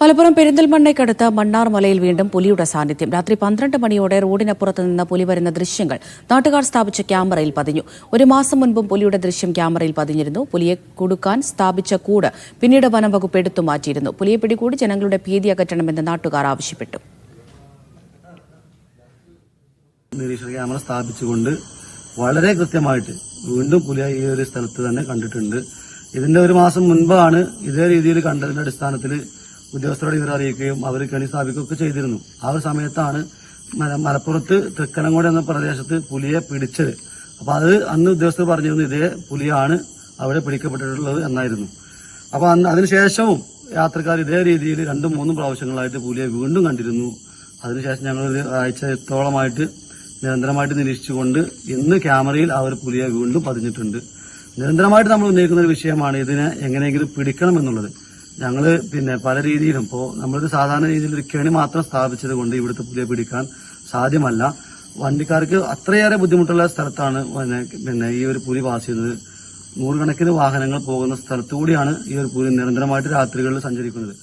മലപ്പുറം പെരിന്തൽമണ്ണയ്ക്കടുത്ത് മണ്ണാർ മലയിൽ വീണ്ടും പുലിയുടെ സാന്നിധ്യം. രാത്രി 12 മണിയോടെ റോഡിനപ്പുറത്ത് നിന്ന് പുലി വരുന്ന ദൃശ്യങ്ങൾ നാട്ടുകാർ സ്ഥാപിച്ച ക്യാമറയിൽ പതിഞ്ഞു. ഒരു മാസം മുൻപും പുലിയുടെ ദൃശ്യം ക്യാമറയിൽ പതിഞ്ഞിരുന്നു. പുലിയെ കുടുക്കാൻ സ്ഥാപിച്ച കൂട് പിന്നീട് വനം വകുപ്പ് എടുത്തു മാറ്റിയിരുന്നു. പുലിയെ പിടികൂടി ജനങ്ങളുടെ ഭീതി അകറ്റണമെന്ന് നാട്ടുകാർ ആവശ്യപ്പെട്ടു. നിരീക്ഷണ ക്യാമറ സ്ഥാപിച്ചുകൊണ്ട് വളരെ കൃത്യമായിട്ട് വീണ്ടും പുലിയെ ഈ ഒരു സ്ഥലത്ത് തന്നെ കണ്ടിട്ടുണ്ട്. ഇതിന്റെ ഒരു മാസം മുൻപാണ് ഇതേ രീതിയിൽ കണ്ടതിന്റെ അടിസ്ഥാനത്തിൽ ഉദ്യോഗസ്ഥരോട് ഇവർ അറിയിക്കുകയും അവർ കെണി സ്ഥാപിക്കുകയൊക്കെ ചെയ്തിരുന്നു. ആ ഒരു സമയത്താണ് മലപ്പുറത്ത് തൃക്കലങ്കോട് എന്ന പ്രദേശത്ത് പുലിയെ പിടിച്ചത്. അപ്പൊ അത് അന്ന് ഉദ്യോഗസ്ഥർ പറഞ്ഞിരുന്നു ഇതേ പുലിയാണ് അവിടെ പിടിക്കപ്പെട്ടിട്ടുള്ളത് എന്നായിരുന്നു. അപ്പൊ അതിനുശേഷവും യാത്രക്കാർ ഇതേ രീതിയിൽ 2-3 പ്രാവശ്യങ്ങളായിട്ട് പുലിയെ വീണ്ടും കണ്ടിരുന്നു. അതിനുശേഷം ഞങ്ങൾ ആഴ്ചത്തോളമായിട്ട് നിരന്തരമായിട്ട് നിരീക്ഷിച്ചുകൊണ്ട് ഇന്ന് ക്യാമറയിൽ ആ ഒരു പുലിയെ വീണ്ടും പതിഞ്ഞിട്ടുണ്ട്. നിരന്തരമായിട്ട് നമ്മൾ ഉന്നയിക്കുന്ന ഒരു വിഷയമാണ് ഇതിനെ എങ്ങനെയെങ്കിലും പിടിക്കണം എന്നുള്ളത്. ഞങ്ങള് പല രീതിയിലും നമ്മളൊരു സാധാരണ രീതിയിൽ ഒരു കെണി മാത്രം സ്ഥാപിച്ചത് കൊണ്ട് ഇവിടുത്തെ പുലിയെ പിടിക്കാൻ സാധ്യമല്ല. വണ്ടിക്കാർക്ക് അത്രയേറെ ബുദ്ധിമുട്ടുള്ള സ്ഥലത്താണ് ഈ ഒരു പുലി പാസ് ചെയ്യുന്നത്. 100 കണക്കിന് വാഹനങ്ങൾ പോകുന്ന സ്ഥലത്തുകൂടിയാണ് ഈ ഒരു പുലി നിരന്തരമായിട്ട് രാത്രികളിൽ സഞ്ചരിക്കുന്നത്.